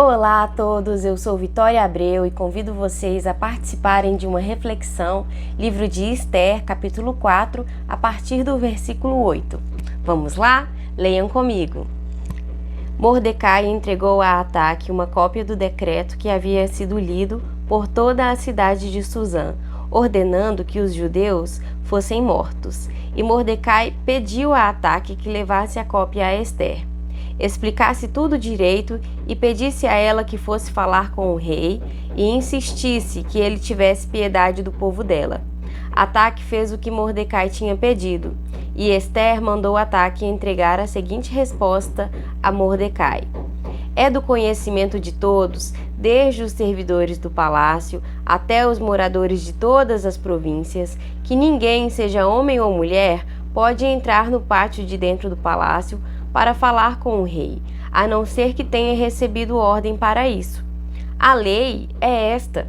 Olá a todos, eu sou Vitória Abreu e convido vocês a participarem de uma reflexão, livro de Esther, capítulo 4, a partir do versículo 8. Vamos lá? Leiam comigo. Mordecai entregou a Ataque uma cópia do decreto que havia sido lido por toda a cidade de Susã, ordenando que os judeus fossem mortos. E Mordecai pediu a Ataque que levasse a cópia a Esther, explicasse tudo direito e pedisse a ela que fosse falar com o rei e insistisse que ele tivesse piedade do povo dela. Ataque fez o que Mordecai tinha pedido, e Esther mandou Ataque entregar a seguinte resposta a Mordecai: é do conhecimento de todos, desde os servidores do palácio até os moradores de todas as províncias, que ninguém, seja homem ou mulher, pode entrar no pátio de dentro do palácio para falar com o rei, a não ser que tenha recebido ordem para isso. A lei é esta: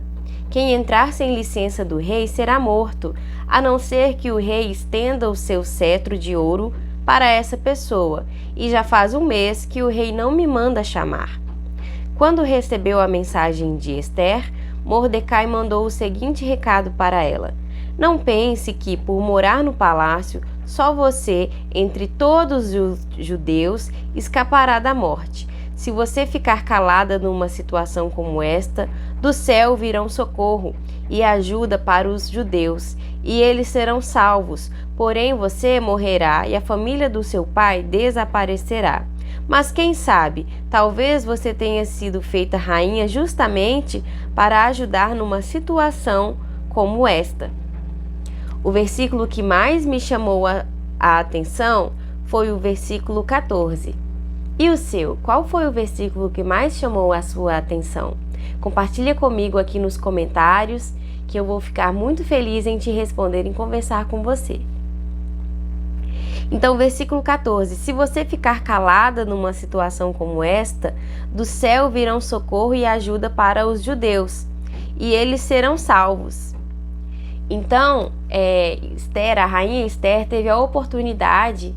quem entrar sem licença do rei será morto, a não ser que o rei estenda o seu cetro de ouro para essa pessoa, e já faz um mês que o rei não me manda chamar. Quando recebeu a mensagem de Esther, Mordecai mandou o seguinte recado para ela: não pense que, por morar no palácio, só você, entre todos os judeus, escapará da morte. Se você ficar calada numa situação como esta, do céu virão socorro e ajuda para os judeus, e eles serão salvos. Porém, você morrerá e a família do seu pai desaparecerá. Mas quem sabe, talvez você tenha sido feita rainha justamente para ajudar numa situação como esta. O versículo que mais me chamou a atenção foi o versículo 14. E o seu? Qual foi o versículo que mais chamou a sua atenção? Compartilha comigo aqui nos comentários, que eu vou ficar muito feliz em te responder e conversar com você. Então, versículo 14. Se você ficar calada numa situação como esta, do céu virão socorro e ajuda para os judeus, e eles serão salvos. Então, Esther, a rainha Esther, teve a oportunidade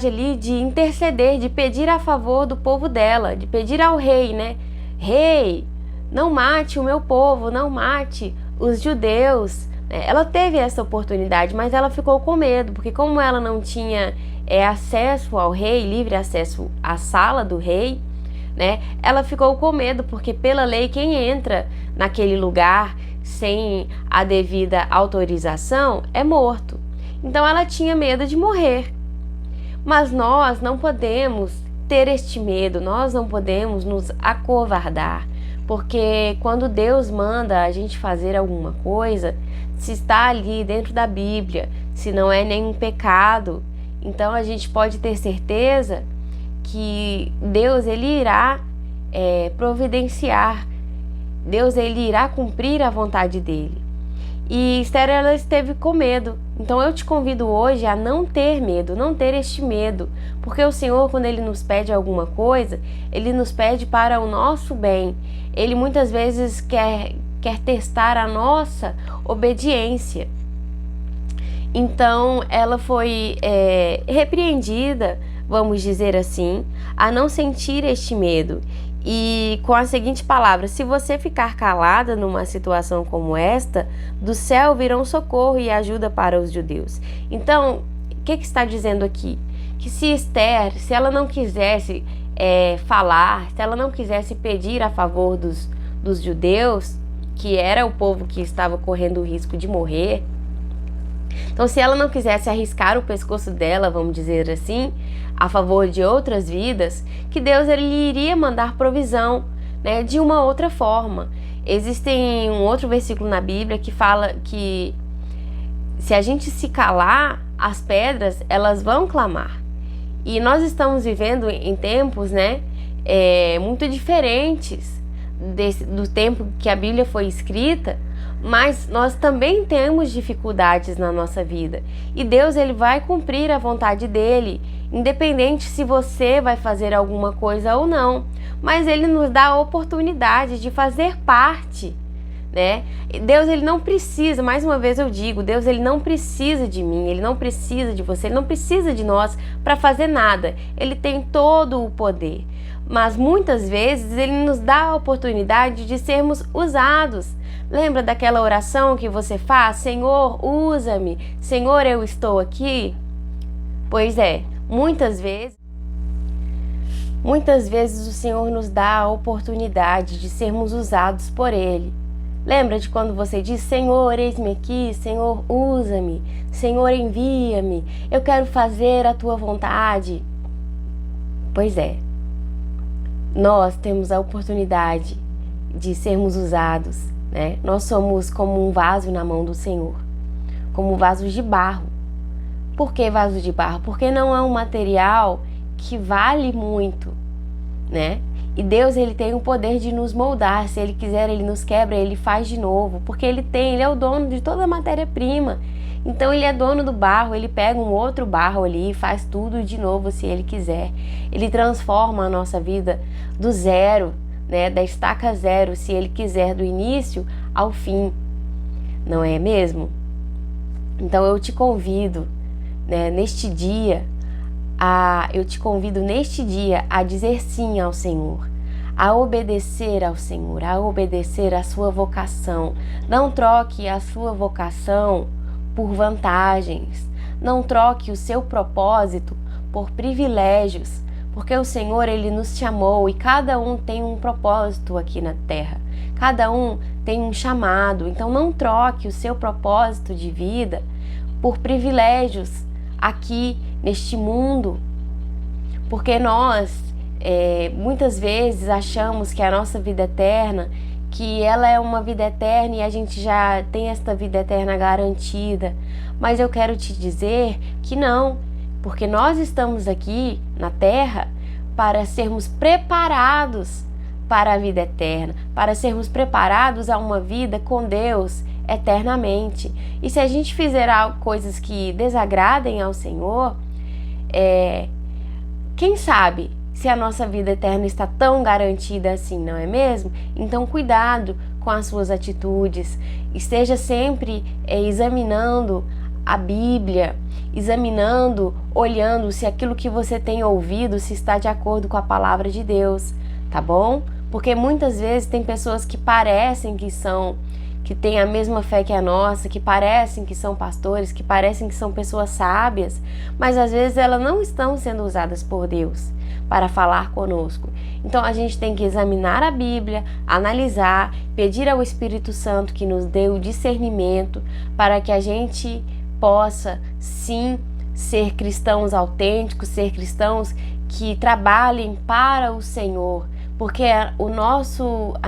ali de interceder, de pedir a favor do povo dela, de pedir ao rei, né? Rei, não mate o meu povo, não mate os judeus. Ela teve essa oportunidade, mas ela ficou com medo, porque como ela não tinha acesso ao rei, livre acesso à sala do rei, ela ficou com medo, porque pela lei quem entra naquele lugar sem a devida autorização é morto. Então ela tinha medo de morrer. Mas nós não podemos ter este medo, nós não podemos nos acovardar, porque quando Deus manda a gente fazer alguma coisa, se está ali dentro da Bíblia, se não é nenhum pecado, então a gente pode ter certeza que Deus ele irá providenciar, Deus ele irá cumprir a vontade dele. E Esther ela esteve com medo. Então eu te convido hoje a não ter medo, não ter este medo, porque o Senhor, quando ele nos pede alguma coisa, ele nos pede para o nosso bem. Ele muitas vezes quer testar a nossa obediência. Então ela foi repreendida, vamos dizer assim, a não sentir este medo. E com a seguinte palavra: se você ficar calada numa situação como esta, do céu virão socorro e ajuda para os judeus. Então, o que está dizendo aqui? Que se Esther, se ela não quisesse falar, se ela não quisesse pedir a favor dos judeus, que era o povo que estava correndo o risco de morrer, então se ela não quisesse arriscar o pescoço dela, vamos dizer assim, a favor de outras vidas, que Deus ele iria mandar provisão, de uma outra forma. Existe um outro versículo na Bíblia que fala que se a gente se calar, as pedras elas vão clamar. E nós estamos vivendo em tempos muito diferentes do tempo que a Bíblia foi escrita, mas nós também temos dificuldades na nossa vida. E Deus ele vai cumprir a vontade dele, independente se você vai fazer alguma coisa ou não. Mas ele nos dá a oportunidade de fazer parte né? Deus, ele não precisa, mais uma vez eu digo, Deus, ele não precisa de mim, ele não precisa de você, ele não precisa de nós para fazer nada. Ele tem todo o poder. Mas muitas vezes ele nos dá a oportunidade de sermos usados. Lembra daquela oração que você faz? Senhor, usa-me. Senhor, eu estou aqui. Pois é, muitas vezes o Senhor nos dá a oportunidade de sermos usados por Ele. Lembra de quando você diz, Senhor, eis-me aqui, Senhor, usa-me, Senhor, envia-me, eu quero fazer a Tua vontade. Pois é, nós temos a oportunidade de sermos usados, né? Nós somos como um vaso na mão do Senhor, como um vaso de barro. Por que vaso de barro? Porque não é um material que vale muito, né? E Deus, ele tem o poder de nos moldar. Se Ele quiser, Ele nos quebra, Ele faz de novo. Porque Ele é o dono de toda a matéria-prima. Então Ele é dono do barro, Ele pega um outro barro ali e faz tudo de novo se Ele quiser. Ele transforma a nossa vida do zero, né? Da estaca zero, se Ele quiser, do início ao fim. Não é mesmo? Então eu te convido, né, neste dia, eu te convido neste dia a dizer sim ao Senhor, a obedecer ao Senhor, a obedecer à sua vocação. Não troque a sua vocação por vantagens, não troque o seu propósito por privilégios, porque o Senhor, Ele nos chamou e cada um tem um propósito aqui na terra, cada um tem um chamado. Então não troque o seu propósito de vida por privilégios aqui neste mundo, porque nós muitas vezes achamos que a nossa vida eterna, que ela é uma vida eterna e a gente já tem esta vida eterna garantida, mas eu quero te dizer que não, porque nós estamos aqui na terra para sermos preparados para a vida eterna, para sermos preparados a uma vida com Deus eternamente. E se a gente fizer coisas que desagradem ao Senhor, quem sabe se a nossa vida eterna está tão garantida assim, não é mesmo? Então cuidado com as suas atitudes, esteja sempre examinando a Bíblia, examinando, olhando se aquilo que você tem ouvido se está de acordo com a palavra de Deus, tá bom? Porque muitas vezes tem pessoas que parecem que têm a mesma fé que a nossa, que parecem que são pastores, que parecem que são pessoas sábias, mas às vezes elas não estão sendo usadas por Deus para falar conosco. Então a gente tem que examinar a Bíblia, analisar, pedir ao Espírito Santo que nos dê o discernimento para que a gente possa sim ser cristãos autênticos, ser cristãos que trabalhem para o Senhor, porque a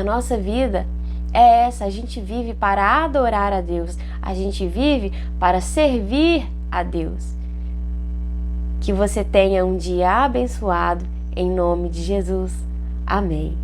nossa vida é essa, a gente vive para adorar a Deus, a gente vive para servir a Deus. Que você tenha um dia abençoado, em nome de Jesus. Amém.